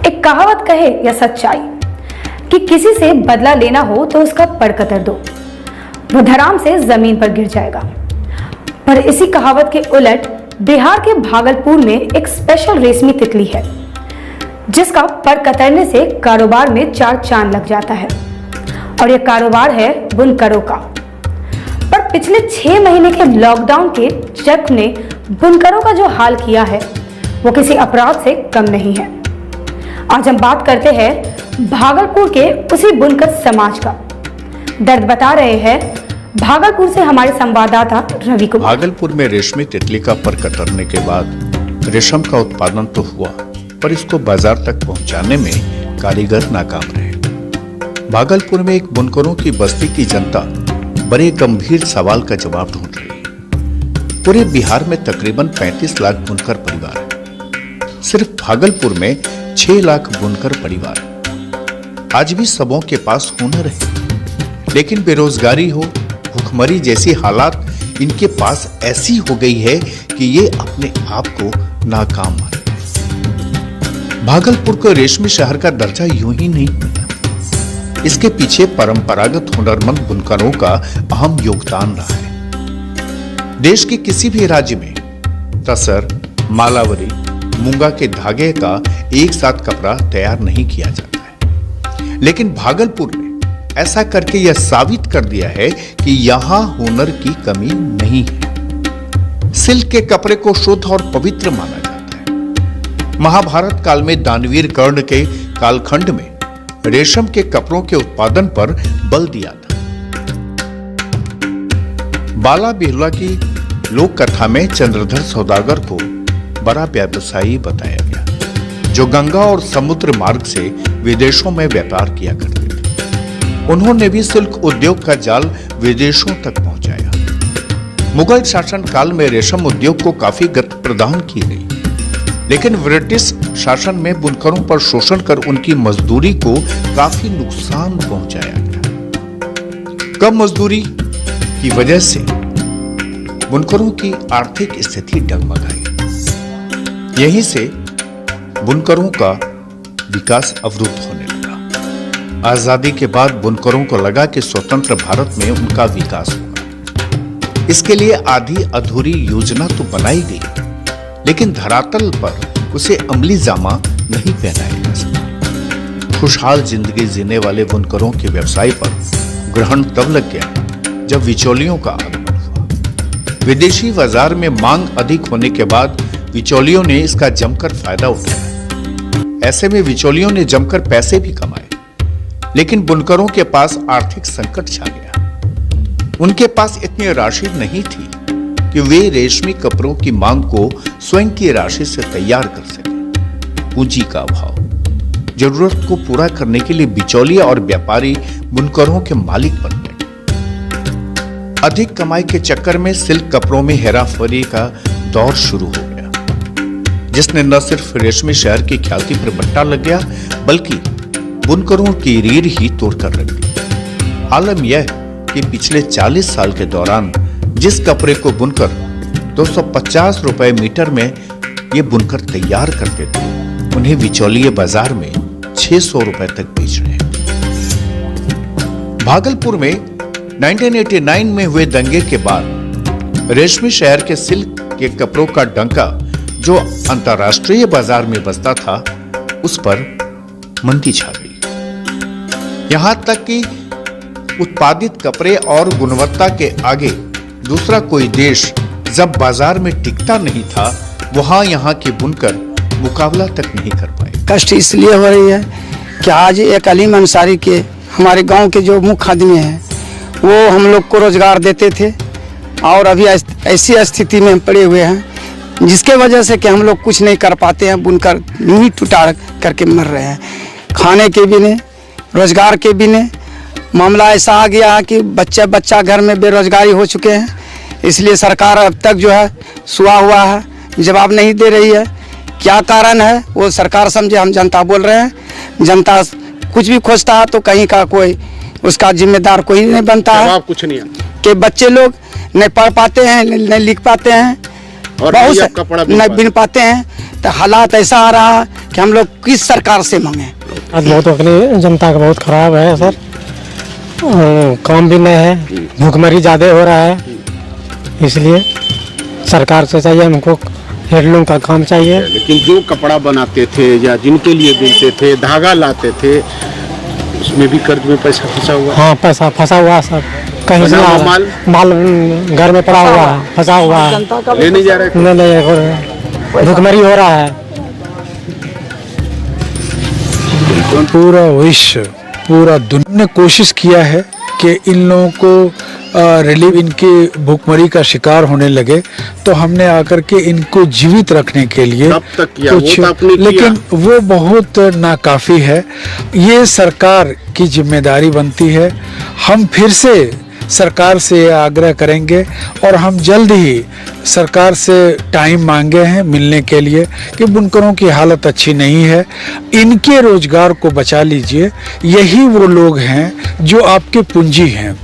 एक कहावत कहे या सच्चाई कि किसी से बदला लेना हो तो उसका पड़ कतर दो, वो धड़ाम से जमीन पर गिर जाएगा। पर इसी कहावत के उलट बिहार के भागलपुर में एक स्पेशल रेशमी तितली है जिसका पर कतरने से कारोबार में 4 चांद लग जाता है, और यह कारोबार है बुनकरों का। पर पिछले 6 महीने के लॉकडाउन के चक्र ने बुनकरों का जो हाल किया है वो किसी अपराध से कम नहीं है। आज हम बात करते हैं भागलपुर के उसी बुनकर समाज का। दर्द बता रहे हैं भागलपुर से हमारे संवाददाता रवि कुमार। भागलपुर में रेशमी तितली का पर कतरने के बाद रेशम का उत्पादन तो हुआ, पर इसको बाजार तक पहुंचाने में कारीगर नाकाम रहे। भागलपुर में एक बुनकरों की बस्ती की जनता बड़े गंभीर सवाल का जवाब ढूंढ रही है। पूरे बिहार में तकरीबन 35 लाख बुनकर परिवार है। सिर्फ भागलपुर में 6 लाख बुनकर परिवार है। आज भी सबों के पास हुनर है, लेकिन बेरोजगारी हो, भूखमरी जैसी हालात इनके पास ऐसी हो गई है कि ये अपने आप को नाकाम मानते हैं। भागलपुर को रेशमी शहर का दर्जा यूं ही नहीं मिला। इसके पीछे परंपरागत हुनरमंद बुनकरों का अहम योगदान रहा है। देश के किसी भी राज्य में तसर, मालावरी, मूंगा के धागे का एक साथ कपड़ा तैयार नहीं किया जाता है, लेकिन भागलपुर ने ऐसा करके यह साबित कर दिया है कि यहां हुनर की कमी नहीं है। सिल्क के कपड़े को शुद्ध और पवित्र माना जाता है। महाभारत काल में दानवीर कर्ण के कालखंड में रेशम के कपड़ों के उत्पादन पर बल दिया था। बाला बिहुला की लोक कथा में चंद्रधर सौदागर को बड़ा व्यवसायी बताया गया, जो गंगा और समुद्र मार्ग से विदेशों में व्यापार किया करते थे। उन्होंने भी सिल्क उद्योग का जाल विदेशों तक पहुंचाया। मुगल शासन काल में रेशम उद्योग को काफी गति प्रदान की गई, लेकिन ब्रिटिश शासन में बुनकरों पर शोषण कर उनकी मजदूरी को काफी नुकसान पहुंचाया गया। कम मजदूरी की वजह से बुनकरों की आर्थिक स्थिति डगमगाई। यहीं से बुनकरों का विकास अवरुद्ध होने लगा। आजादी के बाद बुनकरों को लगा कि स्वतंत्र भारत में उनका विकास होगा। इसके लिए आधी अधूरी योजना तो बनाई गई, लेकिन धरातल पर उसे अमली जामा नहीं पहनाया जा सका। खुशहाल जिंदगी जीने वाले बुनकरों के व्यवसाय पर ग्रहण तब लग गया जब बिचौलियों का आगमन हुआ। विदेशी बाजार में मांग अधिक होने के बाद बिचौलियों ने इसका जमकर फायदा उठाया। ऐसे में बिचौलियों ने जमकर पैसे भी कमाए, लेकिन बुनकरों के पास आर्थिक संकट छा गया। उनके पास इतनी राशि नहीं थी कि वे रेशमी कपड़ों की मांग को स्वयं की राशि से तैयार कर सके। पूंजी का अभाव, जरूरत को पूरा करने के लिए बिचौलिया और व्यापारी बुनकरों के मालिक बन गए। अधिक कमाई के चक्कर में सिल्क कपड़ों में हेराफेरी का दौर शुरू हो गया, जिसने न सिर्फ रेशमी शहर की ख्याति पर बट्टा लग गया, बल्कि बुनकरों की रीढ़ ही तोड़कर रख दी। आलम यह कि पिछले 40 साल के दौरान जिस कपड़े को बुनकर 250 रुपए मीटर में ये बुनकर तैयार करते थे, उन्हें बिचौलिए बाजार में 600 रुपए तक बेच रहे हैं। भागलपुर में 1989 में हुए दंगे के बाद रेशमी शहर के सिल्क के कपड़ों का डंका जो अंतर्राष्ट्रीय बाजार में बजता था, उस पर मंदी छा गई। यहां तक कि उत्पादित कपड़े और गुणवत्ता के आगे दूसरा कोई देश जब बाजार में टिकता नहीं था, वहां यहां के बुनकर मुकाबला तक नहीं कर पाए। कष्ट इसलिए हो रही है कि आज एक अलीम अंसारी के हमारे गांव के जो मुख्य आदमी हैं, वो हम लोग को रोजगार देते थे, और अभी ऐसी स्थिति में हम पड़े हुए हैं जिसके वजह से कि हम लोग कुछ नहीं कर पाते हैं। बुनकर नींह टुटा करके मर रहे हैं। खाने के भी नहीं, रोजगार के भी नहीं। मामला ऐसा आ गया है कि बच्चा घर में बेरोजगारी हो चुके हैं। इसलिए सरकार अब तक जो है सुआ हुआ है, जवाब नहीं दे रही है। क्या कारण है वो सरकार समझे, हम जनता बोल रहे हैं। जनता कुछ भी खोजता है तो कहीं का कोई उसका जिम्मेदार कोई नहीं बनता है। कुछ नहीं है कि बच्चे लोग नहीं पढ़ पाते हैं, नहीं लिख पाते हैं, और बहुत नहीं से आप कपड़ा नहीं बिन पाते हैं। तो हालात ऐसा आ रहा है कि हम लोग किस सरकार से मांगे। आज बहुत अपनी जनता का बहुत खराब है सर, काम भी नहीं है, भूखमरी ज़्यादा हो रहा है, इसलिए सरकार से चाहिए हमको हैंडलूम का काम चाहिए। लेकिन जो कपड़ा बनाते थे या जिनके लिए बिनते थे, धागा लाते थे, उसमें भी कर्ज में पैसा फंसा हुआ है। हाँ पैसा फंसा हुआ है सर, कहीं से बना हुआ माल माल घर में पड़ा हुआ है, फंसा हुआ है, ले नहीं जा रहे। नहीं भूखमरी हो रहा है। पूरा विश्व, पूरा दुनिया ने कोशिश किया है कि इन लोगों को रिलीफ, इनके भूखमरी का शिकार होने लगे, तो हमने आकर के इनको जीवित रखने के लिए कब तक किया? वो तो आपने किया। लेकिन वो बहुत नाकाफी है। ये सरकार की जिम्मेदारी बनती है। हम फिर से सरकार से आग्रह करेंगे और हम जल्द ही सरकार से टाइम मांगे हैं मिलने के लिए कि बुनकरों की हालत अच्छी नहीं है, इनके रोजगार को बचा लीजिए। यही वो लोग हैं जो आपके पूंजी हैं।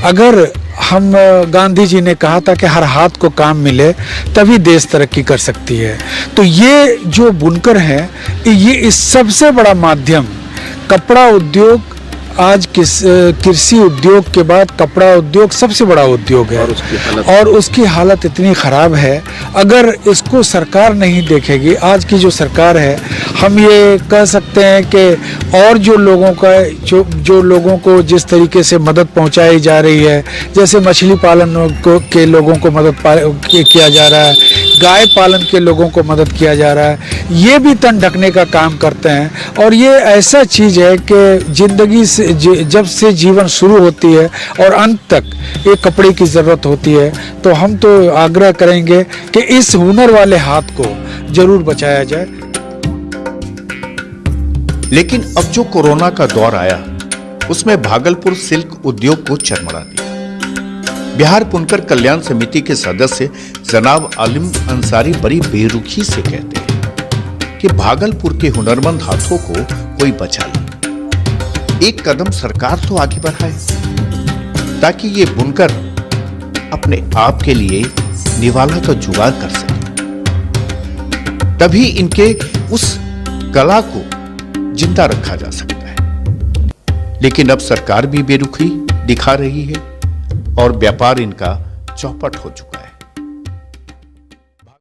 अगर हम गांधी जी ने कहा था कि हर हाथ को काम मिले तभी देश तरक्की कर सकती है, तो ये जो बुनकर हैं ये इस सबसे बड़ा माध्यम, कपड़ा उद्योग आज कृषि उद्योग के बाद कपड़ा उद्योग सबसे बड़ा उद्योग है और उसकी हालत इतनी ख़राब है। अगर इसको सरकार नहीं देखेगी, आज की जो सरकार है, हम ये कह सकते हैं कि और जो लोगों का जो लोगों को जिस तरीके से मदद पहुंचाई जा रही है, जैसे मछली पालन के लोगों को मदद किया जा रहा है, गाय पालन के लोगों को मदद किया जा रहा है, ये भी तन ढकने का काम करते हैं। और ये ऐसा चीज़ है कि ज़िंदगी से जब से जीवन शुरू होती है और अंत तक एक कपड़े की ज़रूरत होती है, तो हम तो आग्रह करेंगे कि इस हुनर वाले हाथ को जरूर बचाया जाए। लेकिन अब जो कोरोना का दौर आया उसमें भागलपुर सिल्क उद्योग को चरमरा दिया। बिहार बुनकर कल्याण समिति के सदस्य जनाब आलिम अंसारी बड़ी बेरुखी से कहते हैं कि भागलपुर के हुनरमंद हाथों को कोई बचा ले। एक कदम सरकार तो आगे बढ़ाए ताकि ये बुनकर अपने आप के लिए निवाला का जुगाड़ कर सके, तभी इनके उस कला को जिंदा रखा जा सकता है। लेकिन अब सरकार भी बेरुखी दिखा रही है और व्यापार इनका चौपट हो चुका है।